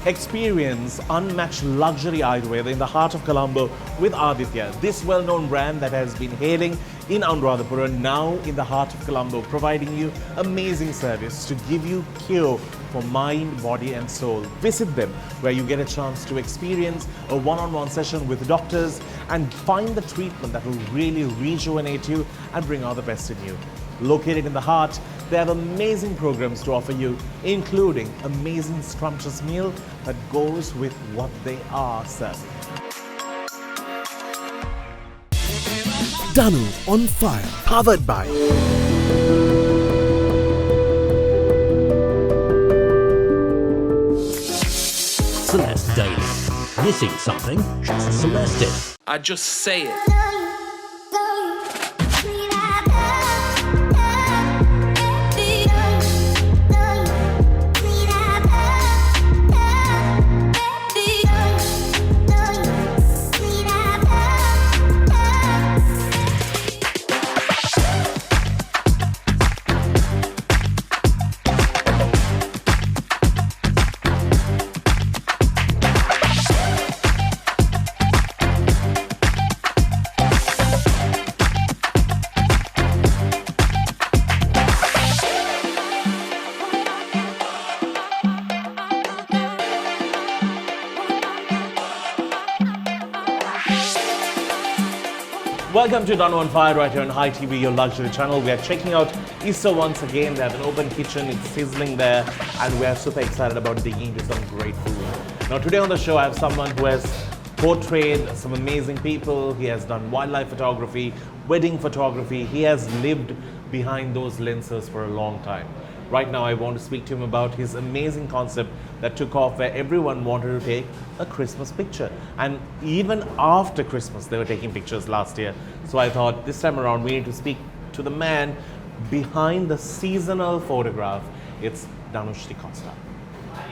Experience unmatched luxury eyewear in the heart of Colombo with Aditya. This well-known brand that has been hailing in Anuradhapura, now in the heart of Colombo, providing you amazing service to give you cure for mind, body and soul. Visit them where you get a chance to experience a one-on-one session with doctors and find the treatment that will really rejuvenate you and bring out the best in you. Located in the heart, they have amazing programs to offer you, including amazing scrumptious meal that goes with what they are serving. Danu on Fire, powered by Celeste Daily. Missing something? Just Celeste it. I just say it. Welcome to Danu on Fire right here on Hi TV, your luxury channel. We are checking out Easter once again. They have an open kitchen, it's sizzling there, and we are super excited about digging into some great food. Now today on the show I have someone who has portrayed some amazing people. He has done wildlife photography, wedding photography. He has lived behind those lenses for a long time. Right now I want to speak to him about his amazing concept that took off, where everyone wanted to take a Christmas picture. And even after Christmas, they were taking pictures last year. So I thought this time around we need to speak to the man behind the seasonal photograph. It's Danush De Costa.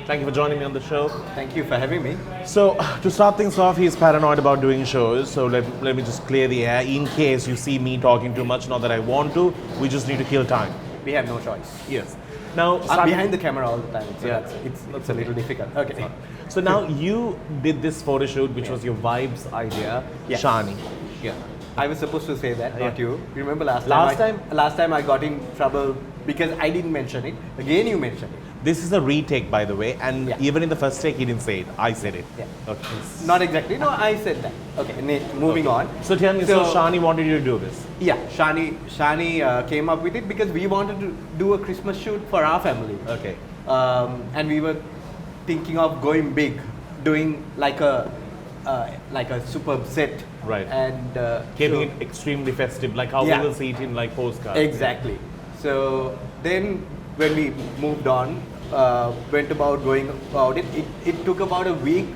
Thank you for joining me on the show. Thank you for having me. So to start things off, he's paranoid about doing shows. So let me just clear the air in case you see me talking too much. Not that I want to, we just need to kill time. We have no choice. Yes. Now, I'm behind the camera all the time, so Yeah. it's a little difficult. Okay. So now you did this photo shoot, which was your vibes idea, Yes. Shani. Yeah. I was supposed to say that, not Yeah. you. Remember last time I got in trouble because I didn't mention it. Again, you mentioned it. This is a retake, by the way, and Yeah. even in the first take, he didn't say it. I said it. Yeah. Okay. Not exactly. No, I said that. Okay. Moving on. So tell me, so Shani wanted you to do this. Yeah, Shani came up with it because we wanted to do a Christmas shoot for our family. Okay. And we were thinking of going big, doing like a superb set. Right. And Keeping it extremely festive, like how Yeah. we will see it in like postcards. Exactly. So then when we moved on, went about going about it, it took about a week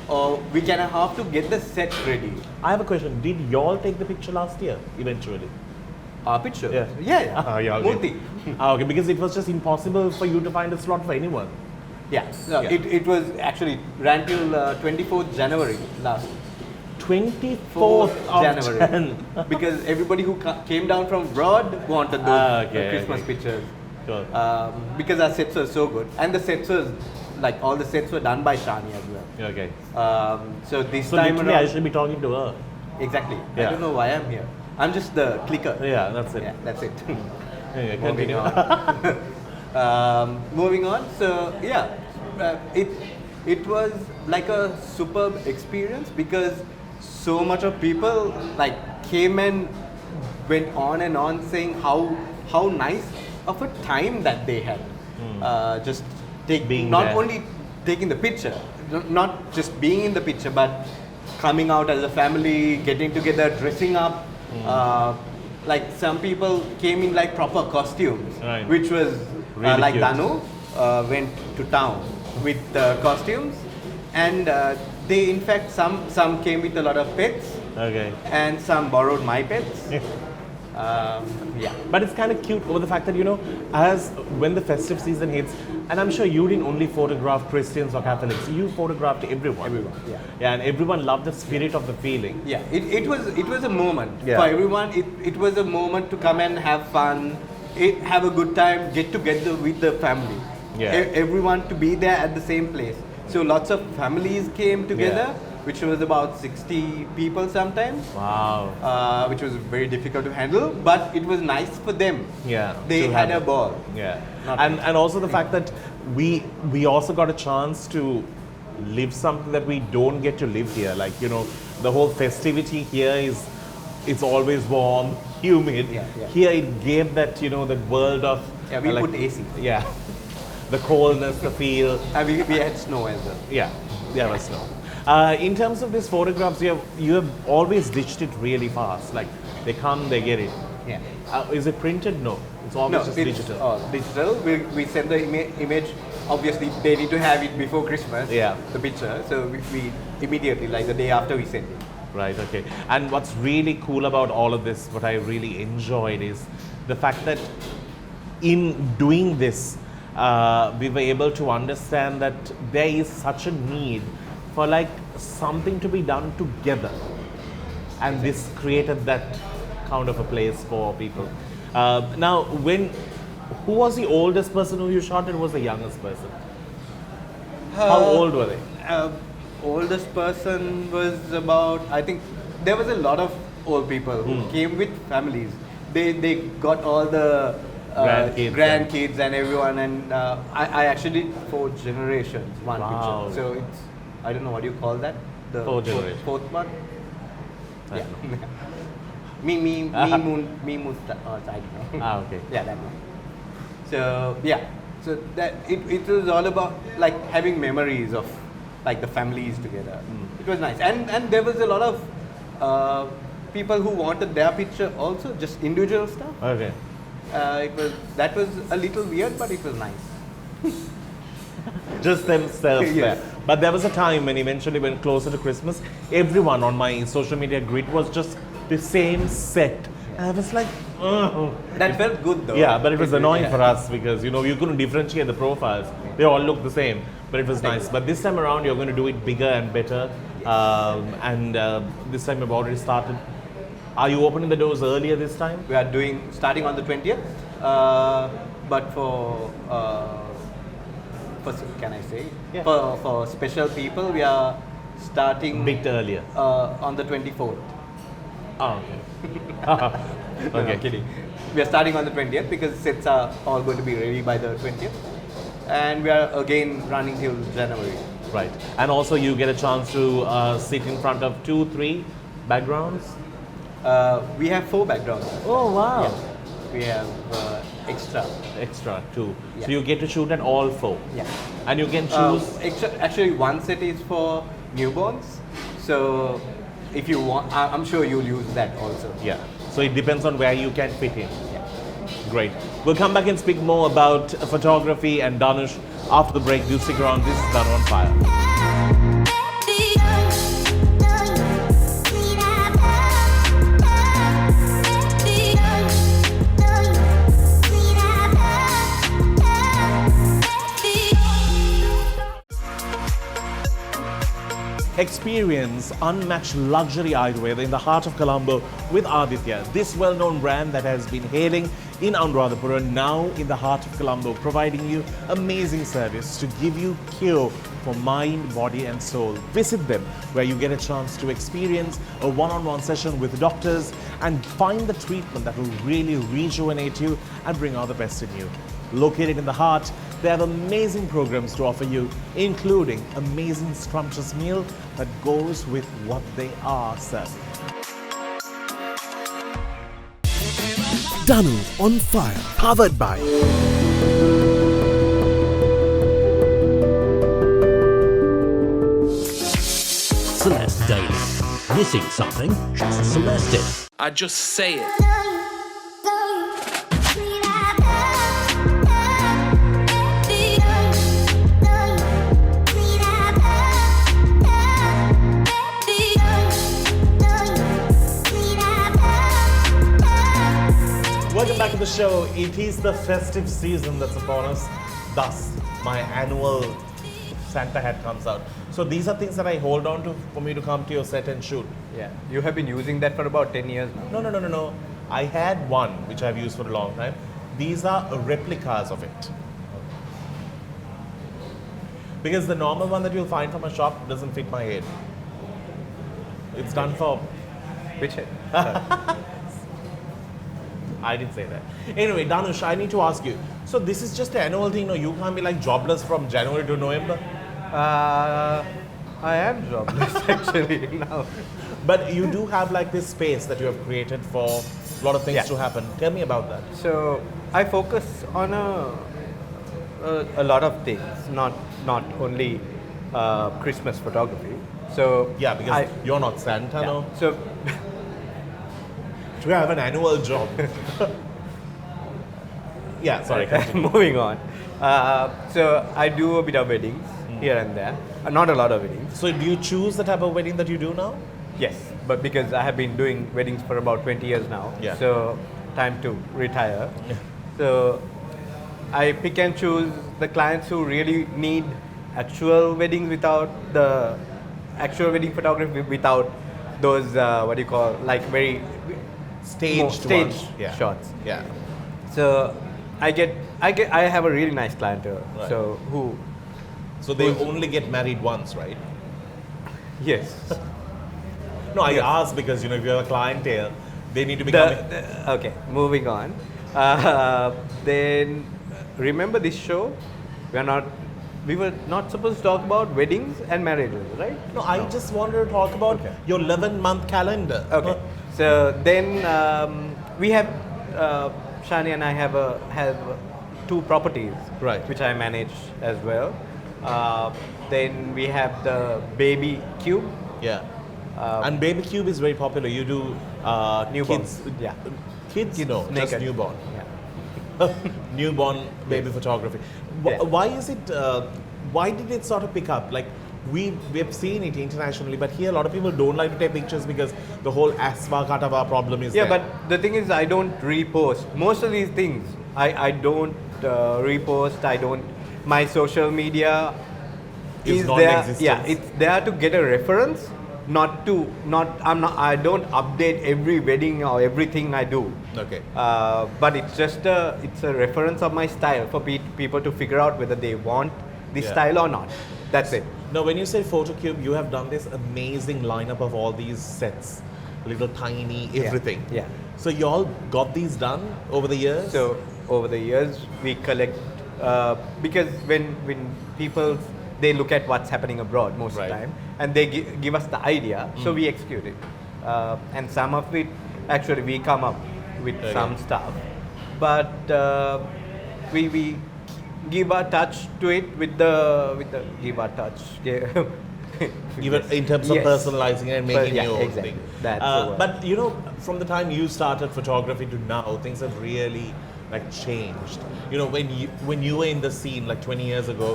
or week and a half to get the set ready. I have a question. Did y'all take the picture last year, eventually? Our picture? Yeah. Yeah. Yeah, okay. Murthy. Okay, because it was just impossible for you to find a slot for anyone. Yeah. No, Yeah. It was actually ran till 24th January last. 24th of January. Jan. Because everybody who came down from abroad wanted those Christmas pictures. Sure. Because our sets were so good. And the sets was, like all the sets were done by Shani as well. Okay. So this So time literally around, I should be talking to her. exactly. Yeah. I don't know why I'm here. I'm just the clicker. Yeah, that's it. Yeah, that's it. Yeah, Moving continue. on. Moving on. So yeah, it was like a superb experience because so much of people like came and went on and on saying how nice of a time that they had. Just Being not there. only taking the picture, not just being in the picture, but coming out as a family, getting together, dressing up. Like some people came in like proper costumes, Right. which was Really like cute. Danu went to town with costumes, and they in fact some came with a lot of pets, Okay. and some borrowed my pets. Yeah. But it's kind of cute over the fact that, you know, as when the festive season hits, and I'm sure you didn't only photograph Christians or Catholics, you photographed everyone. Everyone, yeah. Yeah, and everyone loved the spirit of the feeling. Yeah, it was a moment Yeah. for everyone. It was a moment to come and have fun, have a good time, get together with the family. Yeah. Everyone to be there at the same place. So lots of families came together, which was about 60 people sometimes. Wow. Which was very difficult to handle, but it was nice for them. Yeah. They to had have a ball. Yeah. Not And also the fact that we also got a chance to live something that we don't get to live here. Like, you know, the whole festivity here is, it's always warm, humid. Yeah, yeah. Here it gave that, you know, that world of Yeah, we like, put AC. Yeah. The coldness, the feel. We had snow as well. Yeah, there was snow. In terms of these photographs, you have always ditched it really fast. Like, they come, they get it. Yeah. Is it printed? No, it's always just it's digital. all digital. We send the image. Obviously, they need to have it before Christmas. Yeah. The picture. So we immediately, like the day after, we send it. Right, okay. And what's really cool about all of this, what I really enjoyed, is the fact that in doing this, we were able to understand that there is such a need for like something to be done together. And this created that kind of a place for people. Now, who was the oldest person who you shot and who was the youngest person? How old were they? Oldest person was about, I think, there was a lot of old people who came with families. They got all the grandkids and everyone, and I actually did 4 generations, one Wow. picture. So it's, I don't know, what do you call that? The 4 generations. fourth one? I Yeah. don't know. me, I don't know. Okay. Yeah, that one. So yeah, so that it was all about like having memories of like the families together. It was nice, and there was a lot of people who wanted their picture also, just individual stuff. Okay. That was a little weird, but it was nice. Just themselves Yes. there. But there was a time when eventually, when closer to Christmas, everyone on my social media grid was just the same set. And I was like, oh. That felt good though. Yeah, but it was annoying yeah. for us because, you know, you couldn't differentiate the profiles. They all looked the same, but it was nice. But this time around, you're going to do it bigger and better. This time you've already started. Are you opening the doors earlier this time? We are starting on the 20th, but for can I say? Yeah. For special people, we are starting Bit earlier. on the 24th. Oh, okay. No, I'm kidding. We are starting on the 20th because sets are all going to be ready by the 20th, and we are again running till January. Right. And also you get a chance to sit in front of 2-3 backgrounds. We have 4 backgrounds. Oh, wow. Yeah. We have Extra 2. Yeah. So you get to shoot at all 4. Yeah. And you can choose. Actually, one set is for newborns. So if you want, I'm sure you'll use that also. Yeah. So it depends on where you can fit in. Yeah. Great. We'll come back and speak more about photography and Danush after the break. Do stick around. This is Danu on Fire. Experience unmatched luxury eyewear in the heart of Colombo with Aditya, this well-known brand that has been hailing in Anuradhapura, now in the heart of Colombo, providing you amazing service to give you cure for mind, body and soul. Visit them where you get a chance to experience a one-on-one session with doctors and find the treatment that will really rejuvenate you and bring out the best in you. Located in the heart, they have amazing programs to offer you, including amazing scrumptious meal that goes with what they are serving. Danu on Fire, powered by Celeste Daily. Missing something? Just Celeste it. I just say it. Welcome back to the show. It is the festive season that's upon us. Thus, my annual Santa hat comes out. So these are things that I hold on to for me to come to your set and shoot. Yeah. You have been using that for about 10 years now. No. I had one which I've used for a long time. These are replicas of it. Because the normal one that you'll find from a shop doesn't fit my head. It's done for. Which head? I didn't say that. Anyway, Danush, I need to ask you. So this is just an annual thing. No, you can't be like jobless from January to November. I am jobless actually now. But you do have like this space that you have created for a lot of things Yeah. to happen. Tell me about that. So I focus on a lot of things, not only Christmas photography. So Yeah, because you're not Santa, yeah. no? So To have an annual job. Yeah, sorry. continue. moving on. So I do a bit of weddings here and there. Not a lot of weddings. So do you choose the type of wedding that you do now? Yes, but because I have been doing weddings for about 20 years now, Yeah. so time to retire. Yeah. So I pick and choose the clients who really need actual weddings without the actual wedding photography, without those what do you call, like very Staged staged ones. Yeah. shots. Yeah. So I have a really nice clientele. Right. So who, So they only get married once, right? yes. No, I Yes. ask because if you have a clientele, they need to be coming. Okay, moving on. Then remember this show? We were not supposed to talk about weddings and marriages, right? No, I just wanted to talk about Okay. your 11-month calendar. Okay. So then we have Shani and I have 2 properties, Right. which I manage as well. Then we have the baby cube. Yeah. And Baby Cube is very popular. You do Newborn. kids. Yeah. Kids? No, just naked. newborn. Yeah. Newborn baby photography. Yeah. Why is it? Why did it sort of pick up? Like we've seen it internationally, but here a lot of people don't like to take pictures because the whole asva katava problem is Yeah, there. but the thing is, I don't repost most of these things. I don't repost. I don't. My social media Is is there. non-existent. Yeah, it's there to get a reference. I don't update every wedding or everything I do. Okay. But it's just it's a reference of my style for people to figure out whether they want this Yeah. style or not. That's it. Now, when you say PhotoCube, you have done this amazing lineup of all these sets, little tiny everything. Yeah. So you all got these done over the years. So over the years, we collect because when people, they look at what's happening abroad most of Right. the time, and they give us the idea, so we execute it. And some of it, actually, we come up with Okay. some stuff, but we give our touch to it with the give our touch. Even in terms of Yes. personalizing and making Yeah, your own exactly. thing. That's the word. But from the time you started photography to now, things have really changed. When you were in the scene like 20 years ago,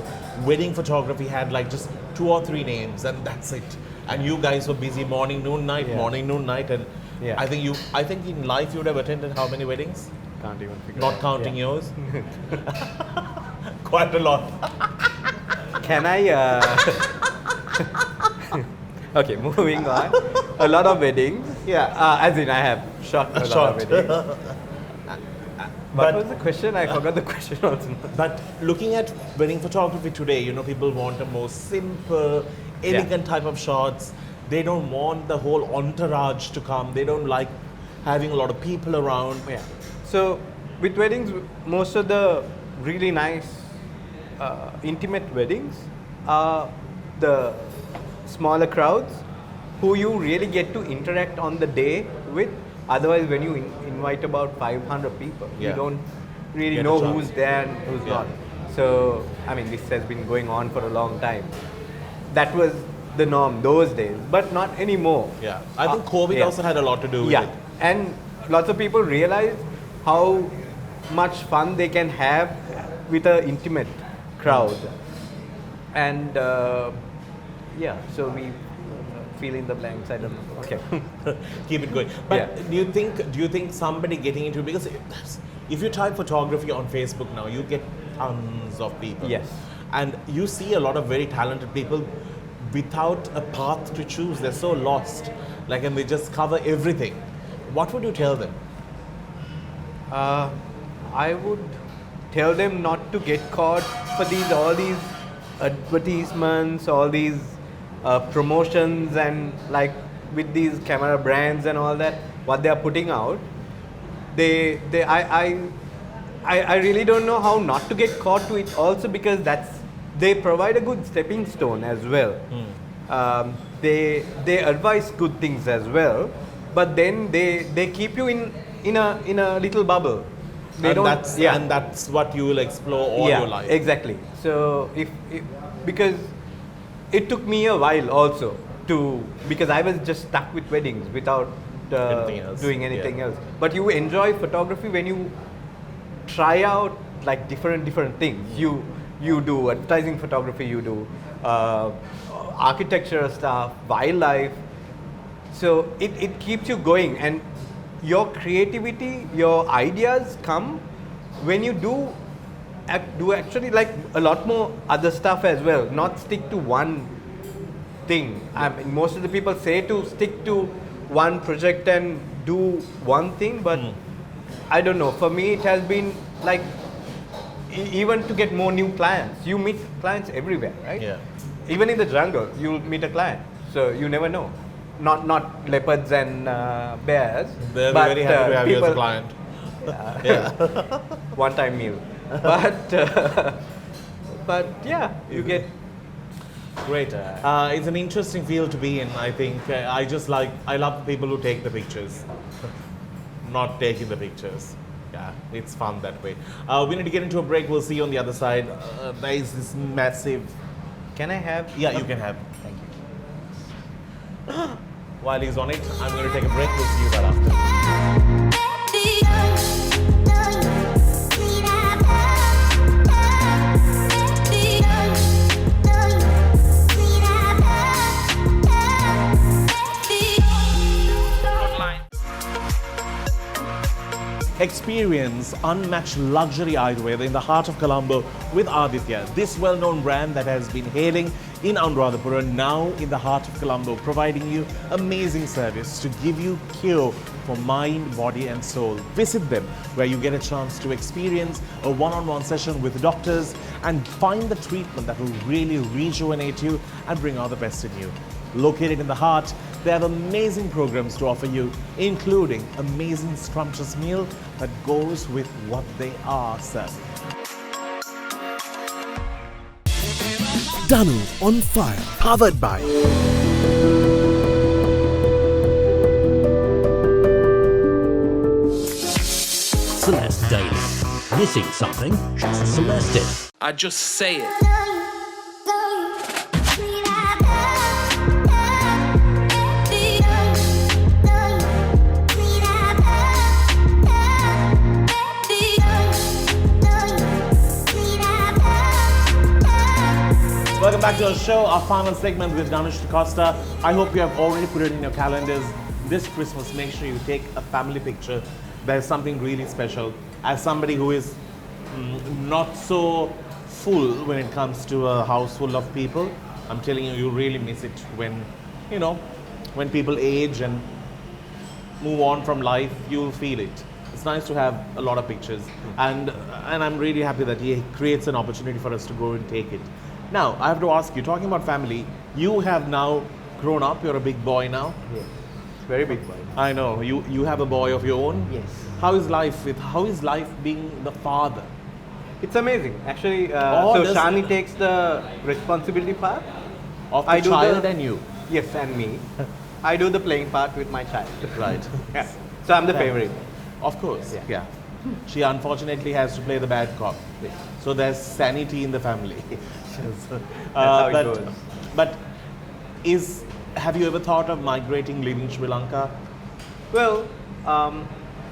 wedding photography had like just 2 or 3 names and that's it. And you guys were busy morning, noon, night, Yeah. morning, noon, night, and Yeah. I think in life you would have attended how many weddings? Can't even figure Not out. counting Yeah. yours. Quite a lot. Can I? Okay, moving on. A lot of weddings. Yeah. As in, I have shot a lot Shot. of weddings. What But- was the question? I forgot the question also. But looking at wedding photography today, people want a more simple, elegant type of shots. They don't want the whole entourage to come. They don't like having a lot of people around. Yeah. So with weddings, most of the really nice, intimate weddings are the smaller crowds who you really get to interact on the day with. Otherwise, when you invite about 500 people, Yeah. you don't really Get a know chance. who's there and who's Yeah. not. So, I mean, this has been going on for a long time. That was the norm those days, but not anymore. Yeah, I think COVID yeah. also had a lot to do with Yeah, it. and lots of people realize how much fun they can have with an intimate crowd. And yeah, so we fill in the blanks. I don't know. Okay. Keep it going. But Yeah. do you think somebody getting into, because if you type photography on Facebook now, you get tons of people. Yes. And you see a lot of very talented people without a path to choose. They're so lost. And they just cover everything. What would you tell them? I would tell them not to get caught for all these advertisements, all these promotions, and like with these camera brands and all that, what they are putting out, I really don't know how not to get caught to it also, because they provide a good stepping stone as well. They advise good things as well, but then they keep you in a little bubble. And that's what you will explore all your life. Exactly. So if because it took me a while also because I was just stuck with weddings without doing anything else. But you enjoy photography when you try out like different things. You do advertising photography, you do architecture stuff, wildlife. So it keeps you going, and your creativity, your ideas come when you do actually like a lot more other stuff as well, not stick to one thing. I mean, most of the people say to stick to one project and do one thing, but I don't know, for me it has been like even to get more new clients. You meet clients everywhere, right? Yeah. Even in the jungle you'll meet a client, so you never know. Not leopards and bears. They're very happy to have you as a client. One-time meal. But yeah, you get. Great. It's an interesting field to be in, I think. I love people who take the pictures, not taking the pictures. Yeah, it's fun that way. We need to get into a break. We'll see you on the other side. There is this massive. Can I have? Yeah, you can have. Thank you. While he's on it, I'm going to take a break. We'll see you right after. Experience unmatched luxury eyewear in the heart of Colombo with Aditya, this well-known brand that has been hailing in Anuradhapura, now in the heart of Colombo, providing you amazing service to give you cure for mind, body and soul. Visit them where you get a chance to experience a one-on-one session with doctors and find the treatment that will really rejuvenate you and bring out the best in you. Located in the heart, they have amazing programs to offer you, including amazing scrumptious meal that goes with what they are serving. Danu on Fire, powered by Celeste Daily. Missing something? Just Celeste it. I just say it. Welcome back to our show, our final segment with Danush De Costa. I hope you have already put it in your calendars. This Christmas, make sure you take a family picture. There's something really special. As somebody who is not so full when it comes to a house full of people, I'm telling you, you really miss it when, when people age and move on from life, you'll feel it. It's nice to have a lot of pictures. And I'm really happy that he creates an opportunity for us to go and take it. Now, I have to ask you, talking about family, you have now grown up, you're a big boy now. Yes. Very big boy. I know, you have a boy of your own. Yes. How is life being the father? It's amazing. Actually, Oh, so Shani takes the responsibility part. Of I the do child the- and you. Yes, and me. I do the playing part with my child. Right. Yeah. So I'm the Yeah. favorite. Of course, Yeah. yeah. She unfortunately has to play the bad cop. Yes. So there's sanity in the family. how it but, goes. But have you ever thought of migrating, leaving Sri Lanka? Well,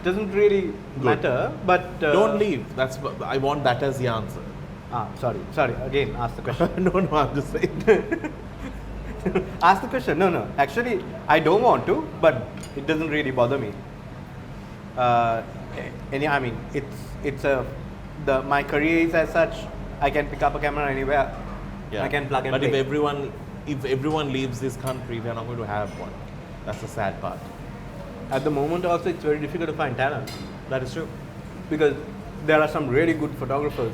doesn't really matter, but Don't leave. I want that as the answer. Sorry. Again, ask the question. No, I'm just saying. Ask the question. No. Actually, I don't want to, but it doesn't really bother me. My career is as such. I can pick up a camera anywhere. Yeah. I can plug and But play. if everyone leaves this country, we're not going to have one. That's the sad part. At the moment, also, it's very difficult to find talent That is true. because there are some really good photographers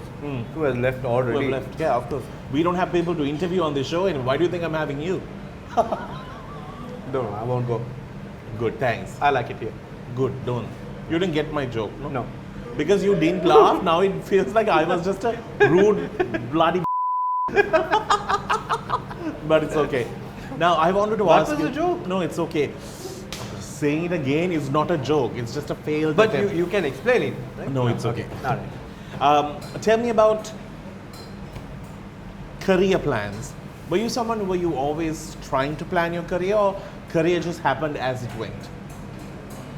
who have left Who already. have left? Yeah, of course. We don't have people to interview on this show, and why do you think I'm having you? No, I won't go. Good, thanks. I like it here. Good, don't. You didn't get my joke, no? No. Because you didn't laugh, now it feels like I was just a rude, bloody. But it's okay. Now I wanted to What ask was you. the joke? No, it's okay. Saying it again is not a joke. It's just a failed But attempt. you can explain it, right? No, it's okay. All right. Tell me about career plans. Were you someone who were you always trying to plan your career, or career just happened as it went?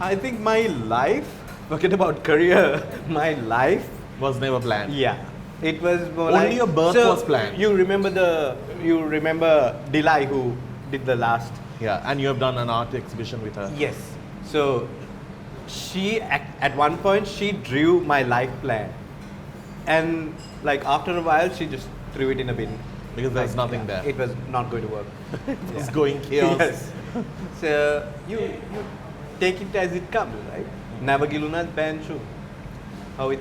I think my life, forget about career, my life, Was never planned. yeah. It was more Only like... your birth was planned. You remember Delai who did the last... Yeah, and you have done an art exhibition with her. Yes. So, she, at one point, she drew my life plan. And like after a while, she just threw it in a bin. Because there's nothing there. It was not going to work. It's going chaos. Yes. So, you take it as it comes, right? Never gilunas banchu. How it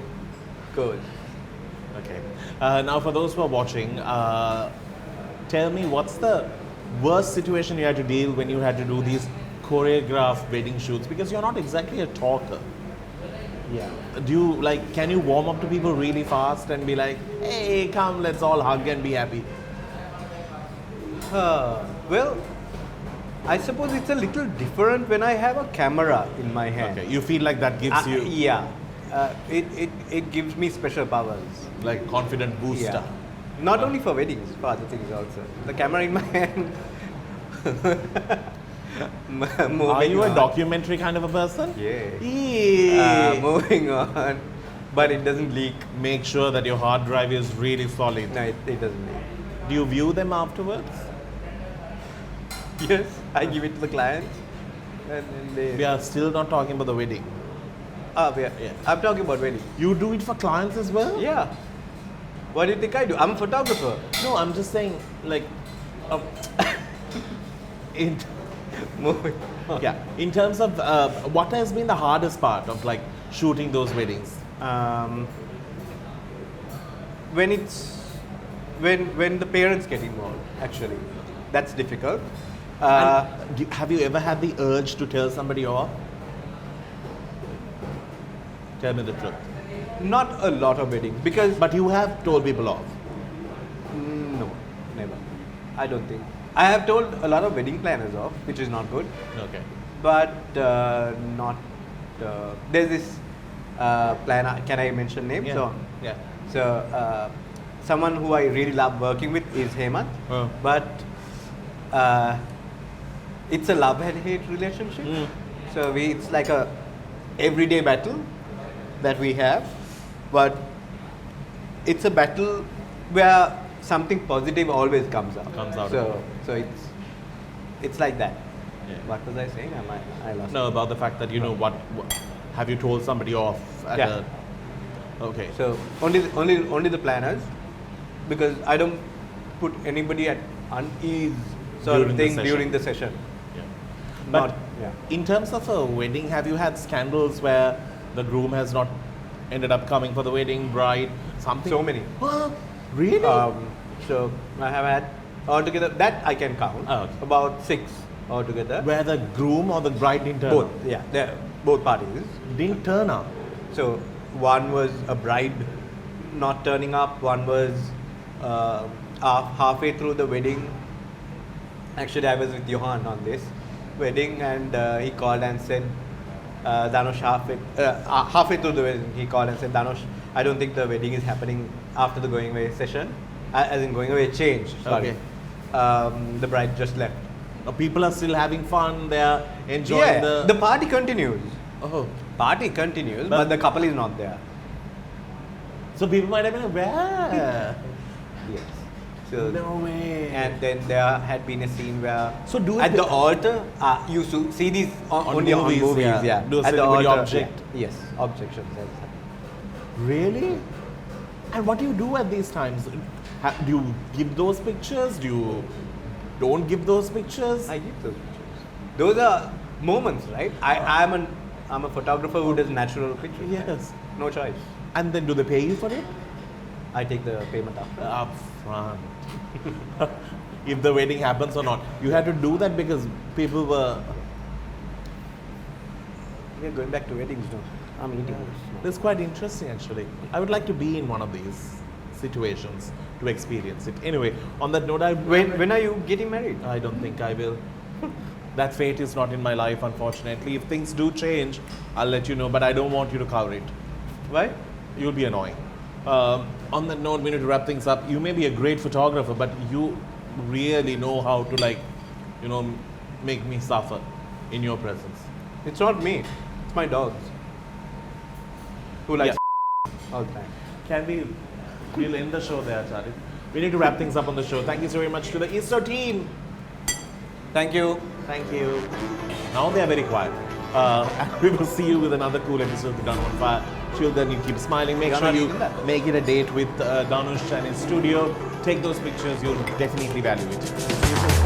goes. Okay. Now, for those who are watching, tell me what's the worst situation you had to deal when you had to do these choreographed wedding shoots? Because you're not exactly a talker. Yeah. Do you can you warm up to people really fast and be like, hey, come, let's all hug and be happy? Well, I suppose it's a little different when I have a camera in my hand. Okay, you feel like that gives you Yeah. It gives me special powers. like confident booster. Yeah. Not only for weddings, for other things also. The camera in my hand. Are you a documentary kind of a person? Yeah. Eee. Moving on. But it doesn't leak. Make sure that your hard drive is really solid. No, it doesn't leak. Do you view them afterwards? Yes, I give it to the client. And then they... We are still not talking about the wedding. Yeah. I'm talking about wedding. You do it for clients as well? Yeah. What do you think I do? I'm a photographer. No, I'm just saying, in Moving on. yeah, in terms of what has been the hardest part of shooting those weddings? When the parents get involved, actually, that's difficult. Have you ever had the urge to tell somebody off? Tell me the truth. Not a lot of weddings because But you have told people off. no, never. I don't think. I have told a lot of wedding planners off, which is not good. Okay. But not. There's this planner. Can I mention names? Yeah. Yeah. So someone who I really love working with is Hemant. Oh. But it's a love and hate relationship. So it's like a everyday battle that we have, but it's a battle where something positive always comes out. So it's like that. Yeah. What was I saying? I lost. No, about the fact that what have you told somebody off at Yeah. Okay. So only the planners, because I don't put anybody at unease sort During of the thing session. during the session. Yeah. But Not, yeah. in terms of a wedding, have you had scandals where the groom has not ended up coming for the wedding, bride, something? So many. Huh? Really? So I have had altogether that I can count Oh, okay. about 6 altogether. Where the groom or the bride didn't turn Both, up? yeah, they're both parties. Didn't turn up. So one was a bride not turning up. One was halfway through the wedding. Actually, I was with Johan on this wedding, and he called and said, Danush, halfway through the wedding, he called and said, Danush, I don't think the wedding is happening after the going away session, as in going away change. Sorry. Okay. The bride just left. People are still having fun, they are enjoying The party continues. Oh. Party continues, but the couple is not there. So people might have been like, where? Yes. So No way. And then there had been a scene where So do at it the with- altar, you used to see these only movies, on movies, yeah. yeah. Do a At the celebrity altar, object. yeah. Yes, objections. Really? And what do you do at these times? Do you give those pictures? Do you don't give those pictures? I give those pictures. Those are moments, right? I'm a photographer who does natural pictures. Yes. No choice. And then do they pay you for it? I take the payment after. Up front. If the wedding happens or not. You had to do that because people were... We are going back to weddings now. I'm eating this. That's quite interesting actually. I would like to be in one of these situations to experience it. Anyway, on that note, When are you getting married? I don't think I will. That fate is not in my life, unfortunately. If things do change, I'll let you know, but I don't want you to cover it. Why? You'll be annoying. On that note, we need to wrap things up. You may be a great photographer, but you really know how to, like, you know, make me suffer in your presence. It's not me. It's my dogs. Who likes all the time. We'll end the show there, Charlie. We need to wrap things up on the show. Thank you so very much to the ISRO team. Thank you. Thank you. Now they are very quiet. And we will see you with another cool episode of Danu on Fire. Till then, you keep smiling. Make You're sure not you eating that. make it a date with Danush Ch in his studio. Take those pictures. You'll definitely value it. See you soon.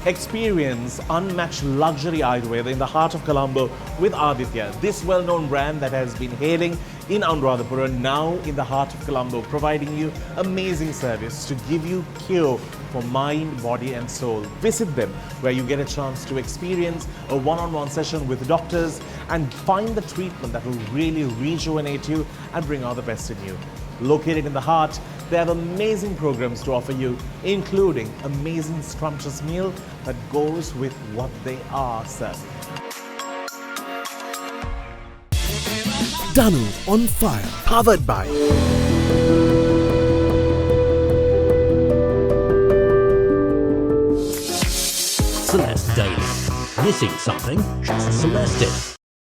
Experience unmatched luxury eyewear in the heart of Colombo with Aditya, this well-known brand that has been hailing in Anuradhapura, now in the heart of Colombo, providing you amazing service to give you cure for mind, body and soul. Visit them where you get a chance to experience a one-on-one session with doctors and find the treatment that will really rejuvenate you and bring out the best in you. Located in the heart, they have amazing programs to offer you, including amazing scrumptious meal that goes with what they are serving. Danu on Fire, powered by Celeste Daily. Missing something? Just Celeste it.